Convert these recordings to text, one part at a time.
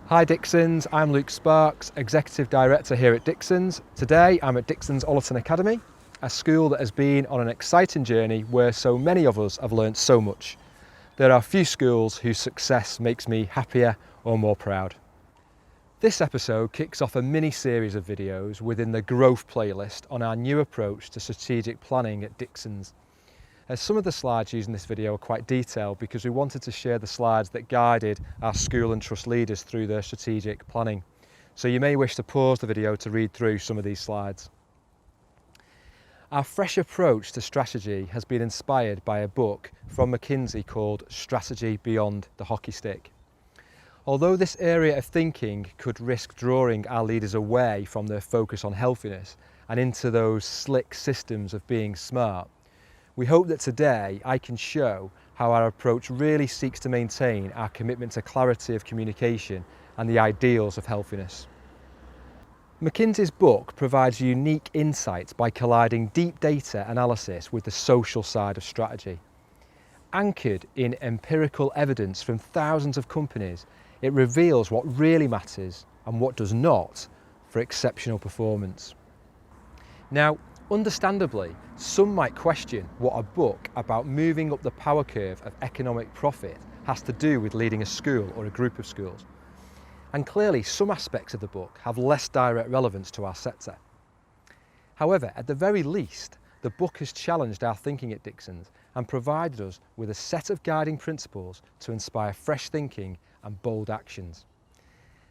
Hi Dixons, I'm Luke Sparks, Executive Director here at Dixons. Today I'm at Dixons Ollerton Academy, a school that has been on an exciting journey where so many of us have learnt so much. There are few schools whose success makes me happier or more proud. This episode kicks off a mini-series of videos within the Growth playlist on our new approach to strategic planning at Dixons. Some of the slides used in this video are quite detailed because we wanted to share the slides that guided our school and trust leaders through their strategic planning. So you may wish to pause the video to read through some of these slides. Our fresh approach to strategy has been inspired by a book from McKinsey called Strategy Beyond the Hockey Stick. Although this area of thinking could risk drawing our leaders away from their focus on healthiness and into those slick systems of being smart, we hope that today I can show how our approach really seeks to maintain our commitment to clarity of communication and the ideals of healthiness. McKinsey's book provides unique insights by colliding deep data analysis with the social side of strategy. Anchored in empirical evidence from thousands of companies, it reveals what really matters and what does not for exceptional performance. Now, understandably, some might question what a book about moving up the power curve of economic profit has to do with leading a school or a group of schools. And clearly some aspects of the book have less direct relevance to our sector. However, at the very least, the book has challenged our thinking at Dixons and provided us with a set of guiding principles to inspire fresh thinking and bold actions.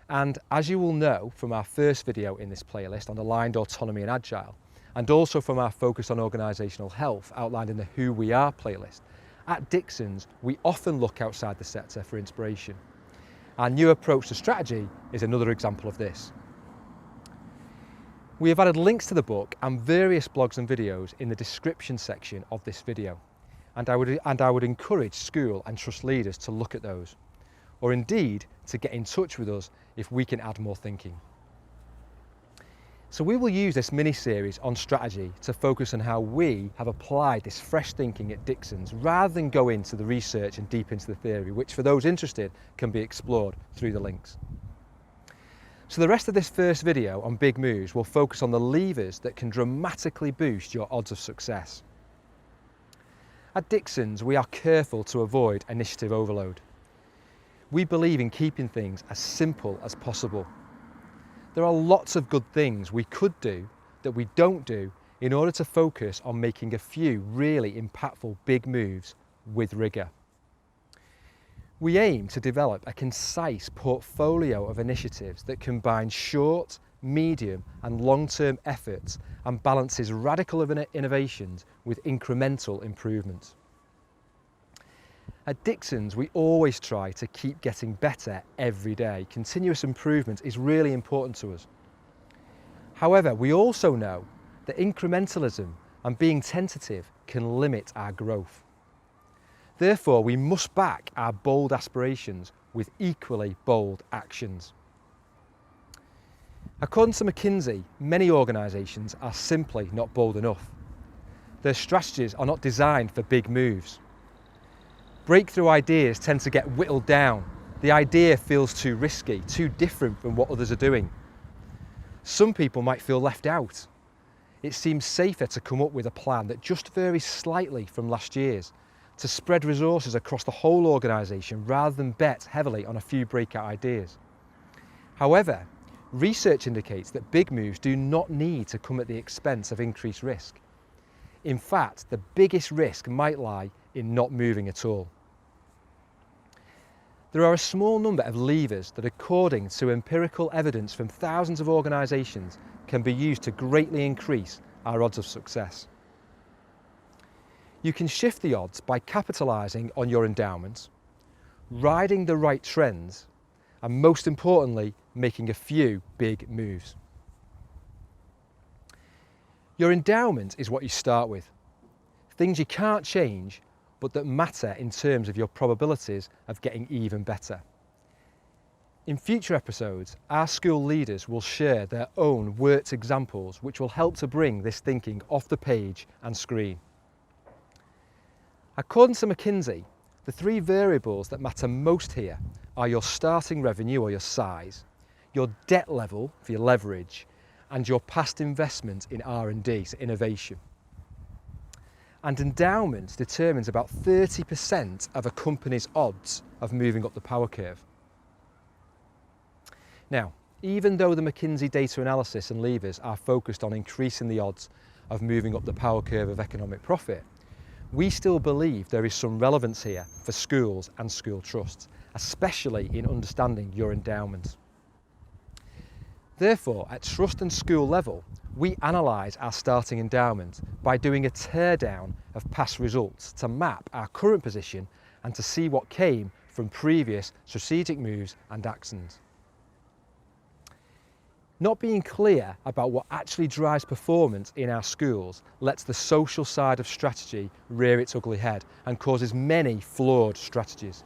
And as you will know from our first video in this playlist on aligned autonomy and agile, and also from our focus on organisational health outlined in the Who We Are playlist, at Dixons we often look outside the sector for inspiration. Our new approach to strategy is another example of this. We have added links to the book and various blogs and videos in the description section of this video, and I would encourage school and trust leaders to look at those, or indeed to get in touch with us if we can add more thinking. So we will use this mini-series on strategy to focus on how we have applied this fresh thinking at Dixons rather than go into the research and deep into the theory, which for those interested can be explored through the links. So the rest of this first video on big moves will focus on the levers that can dramatically boost your odds of success. At Dixons, we are careful to avoid initiative overload. We believe in keeping things as simple as possible. There are lots of good things we could do that we don't do in order to focus on making a few really impactful big moves with rigour. We aim to develop a concise portfolio of initiatives that combine short, medium and long-term efforts and balances radical innovations with incremental improvements. At Dixons, we always try to keep getting better every day. Continuous improvement is really important to us. However, we also know that incrementalism and being tentative can limit our growth. Therefore, we must back our bold aspirations with equally bold actions. According to McKinsey, many organisations are simply not bold enough. Their strategies are not designed for big moves. Breakthrough ideas tend to get whittled down. The idea feels too risky, too different from what others are doing. Some people might feel left out. It seems safer to come up with a plan that just varies slightly from last year's, to spread resources across the whole organisation rather than bet heavily on a few breakout ideas. However, research indicates that big moves do not need to come at the expense of increased risk. In fact, the biggest risk might lie in not moving at all. There are a small number of levers that, according to empirical evidence from thousands of organisations, can be used to greatly increase our odds of success. You can shift the odds by capitalising on your endowment, riding the right trends, and most importantly, making a few big moves. Your endowment is what you start with. Things you can't change, but that matter in terms of your probabilities of getting even better. In future episodes, our school leaders will share their own worked examples which will help to bring this thinking off the page and screen. According to McKinsey, the three variables that matter most here are your starting revenue or your size, your debt level for your leverage, and your past investment in R&D, so innovation. And endowment determines about 30% of a company's odds of moving up the power curve. Now, even though the McKinsey data analysis and levers are focused on increasing the odds of moving up the power curve of economic profit, we still believe there is some relevance here for schools and school trusts, especially in understanding your endowment. Therefore, at trust and school level, we analyse our starting endowment by doing a teardown of past results to map our current position and to see what came from previous strategic moves and actions. Not being clear about what actually drives performance in our schools lets the social side of strategy rear its ugly head and causes many flawed strategies.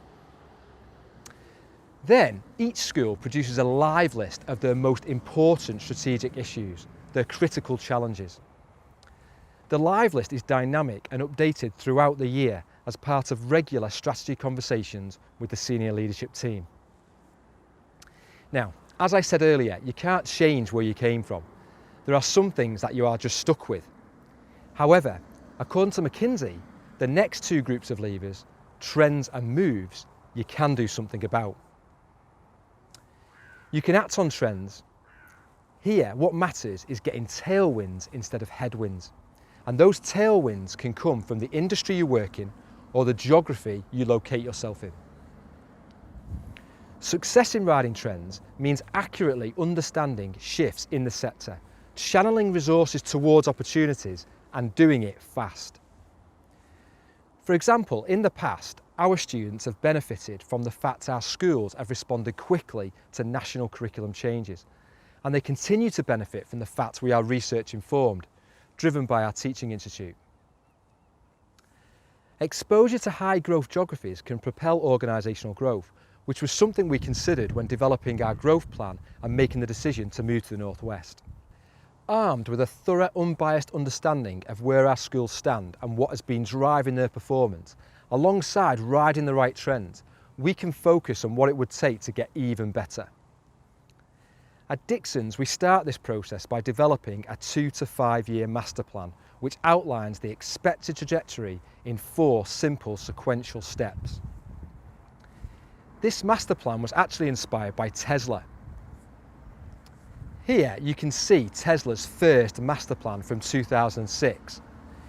Then, each school produces a live list of their most important strategic issues, their critical challenges. The live list is dynamic and updated throughout the year as part of regular strategy conversations with the senior leadership team. Now, as I said earlier, you can't change where you came from. There are some things that you are just stuck with. However, according to McKinsey, the next two groups of levers, trends and moves, you can do something about. You can act on trends. Here, what matters is getting tailwinds instead of headwinds. And those tailwinds can come from the industry you work in or the geography you locate yourself in. Success in riding trends means accurately understanding shifts in the sector, channeling resources towards opportunities and doing it fast. For example, in the past, our students have benefited from the fact our schools have responded quickly to national curriculum changes, and they continue to benefit from the fact we are research informed, driven by our teaching institute. Exposure to high growth geographies can propel organisational growth, which was something we considered when developing our growth plan and making the decision to move to the Northwest. Armed with a thorough, unbiased understanding of where our schools stand and what has been driving their performance, alongside riding the right trends, we can focus on what it would take to get even better. At Dixons, we start this process by developing a 2 to 5 year master plan, which outlines the expected trajectory in 4 simple sequential steps. This master plan was actually inspired by Tesla. Here you can see Tesla's first master plan from 2006.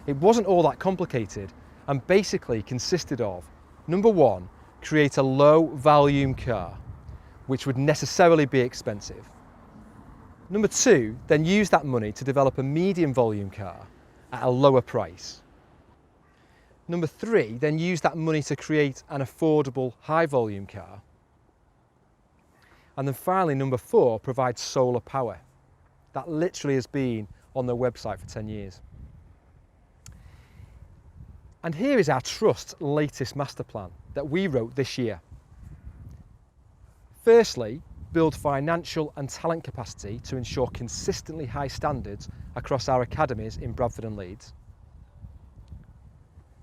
It wasn't all that complicated and basically consisted of, number 1, create a low volume car, which would necessarily be expensive. Number 2, then use that money to develop a medium volume car at a lower price. Number 3, then use that money to create an affordable high volume car. And then finally, number 4, provide solar power. That literally has been on their website for 10 years. And here is our Trust's latest master plan that we wrote this year. Firstly, build financial and talent capacity to ensure consistently high standards across our academies in Bradford and Leeds.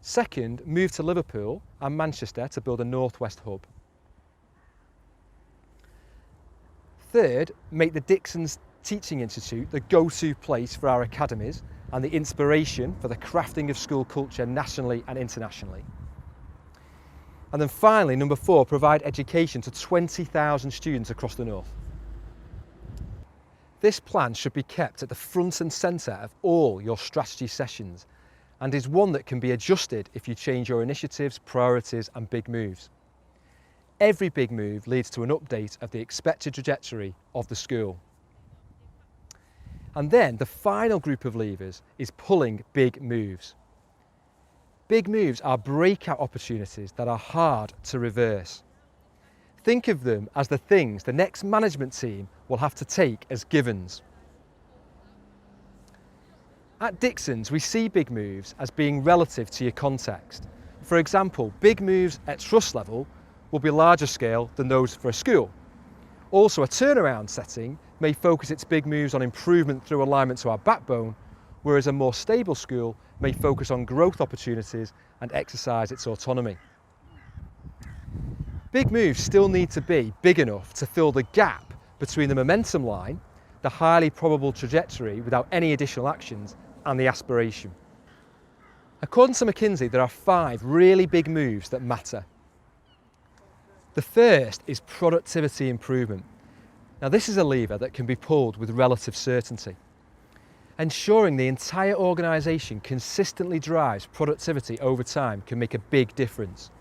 Second, move to Liverpool and Manchester to build a Northwest hub. Third, make the Dixons Teaching Institute the go-to place for our academies and the inspiration for the crafting of school culture nationally and internationally. And then finally, number 4, provide education to 20,000 students across the North. This plan should be kept at the front and centre of all your strategy sessions and is one that can be adjusted if you change your initiatives, priorities and big moves. Every big move leads to an update of the expected trajectory of the school. And then the final group of levers is pulling big moves. Big moves are breakout opportunities that are hard to reverse. Think of them as the things the next management team will have to take as givens. At Dixons, we see big moves as being relative to your context. For example, big moves at trust level will be larger scale than those for a school. Also, a turnaround setting may focus its big moves on improvement through alignment to our backbone, whereas a more stable school may focus on growth opportunities and exercise its autonomy. Big moves still need to be big enough to fill the gap between the momentum line, the highly probable trajectory without any additional actions, and the aspiration. According to McKinsey, there are 5 really big moves that matter. The first is productivity improvement. Now, this is a lever that can be pulled with relative certainty. Ensuring the entire organisation consistently drives productivity over time can make a big difference.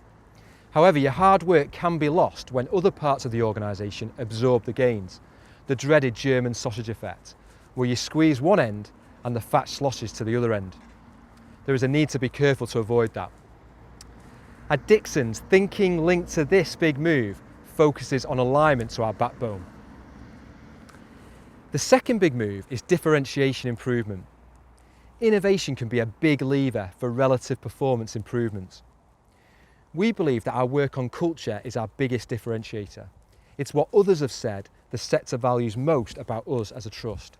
However, your hard work can be lost when other parts of the organisation absorb the gains, the dreaded German sausage effect, where you squeeze one end and the fat sloshes to the other end. There is a need to be careful to avoid that. At Dixons, thinking linked to this big move focuses on alignment to our backbone. The second big move is differentiation improvement. Innovation can be a big lever for relative performance improvements. We believe that our work on culture is our biggest differentiator. It's what others have said the sector values most about us as a trust.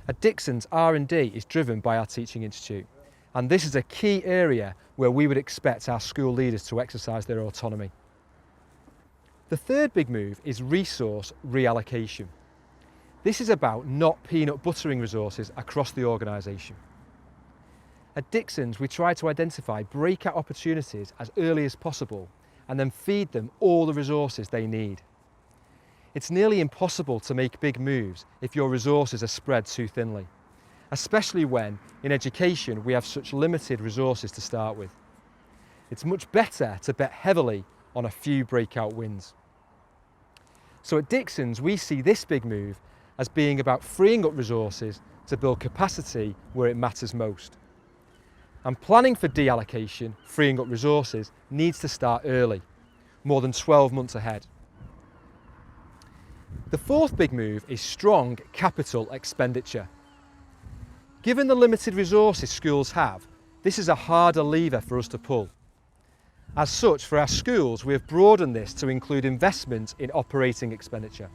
At Dixons, R&D is driven by our Teaching Institute, and this is a key area where we would expect our school leaders to exercise their autonomy. The third big move is resource reallocation. This is about not peanut buttering resources across the organisation. At Dixons, we try to identify breakout opportunities as early as possible and then feed them all the resources they need. It's nearly impossible to make big moves if your resources are spread too thinly, especially when, in education, we have such limited resources to start with. It's much better to bet heavily on a few breakout wins. So at Dixons, we see this big move as being about freeing up resources to build capacity where it matters most. And planning for deallocation, freeing up resources, needs to start early, more than 12 months ahead. The fourth big move is strong capital expenditure. Given the limited resources schools have, this is a harder lever for us to pull. As such, for our schools, we have broadened this to include investment in operating expenditure.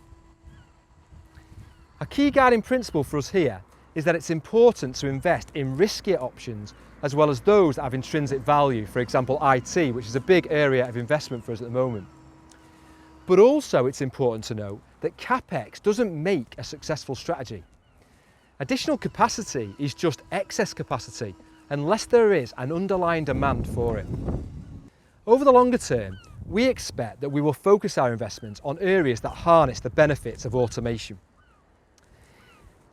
A key guiding principle for us here is that it's important to invest in riskier options as well as those that have intrinsic value, for example IT, which is a big area of investment for us at the moment. But also it's important to note that CapEx doesn't make a successful strategy. Additional capacity is just excess capacity unless there is an underlying demand for it. Over the longer term, we expect that we will focus our investments on areas that harness the benefits of automation.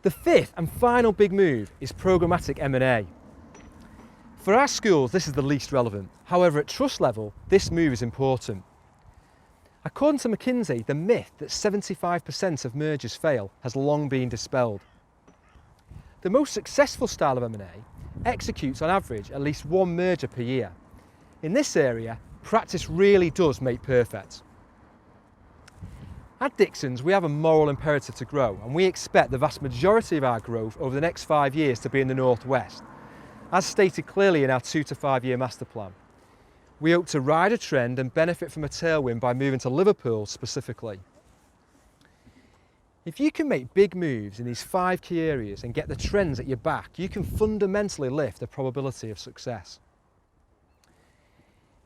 The fifth and final big move is programmatic M&A. For our schools, this is the least relevant. However, at trust level, this move is important. According to McKinsey, the myth that 75% of mergers fail has long been dispelled. The most successful style of M&A executes on average at least one merger per year. In this area, practice really does make perfect. At Dixons, we have a moral imperative to grow, and we expect the vast majority of our growth over the next 5 years to be in the Northwest, as stated clearly in our 2 to 5 year master plan. We hope to ride a trend and benefit from a tailwind by moving to Liverpool specifically. If you can make big moves in these 5 key areas and get the trends at your back, you can fundamentally lift the probability of success.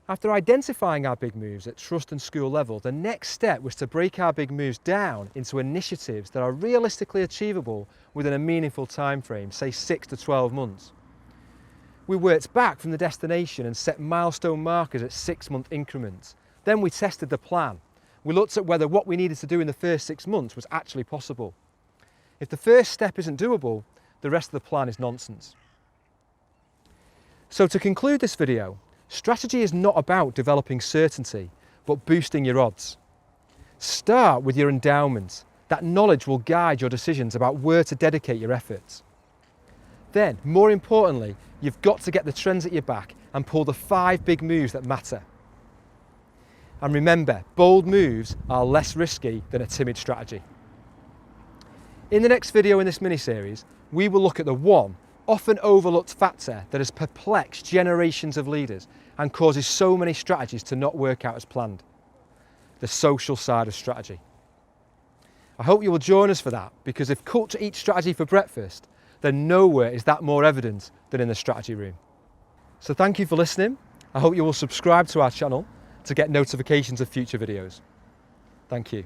After identifying our big moves at trust and school level, the next step was to break our big moves down into initiatives that are realistically achievable within a meaningful time frame, say 6 to 12 months. We worked back from the destination and set milestone markers at 6-month increments. Then we tested the plan. We looked at whether what we needed to do in the first 6 months was actually possible. If the first step isn't doable, the rest of the plan is nonsense. So to conclude this video, strategy is not about developing certainty, but boosting your odds. Start with your endowment. That knowledge will guide your decisions about where to dedicate your efforts. Then, more importantly, you've got to get the trends at your back and pull the 5 big moves that matter. And remember, bold moves are less risky than a timid strategy. In the next video in this mini-series, we will look at the one often overlooked factor that has perplexed generations of leaders and causes so many strategies to not work out as planned: the social side of strategy. I hope you will join us for that, because if culture eats strategy for breakfast, then nowhere is that more evident than in the strategy room. So thank you for listening. I hope you will subscribe to our channel to get notifications of future videos. Thank you.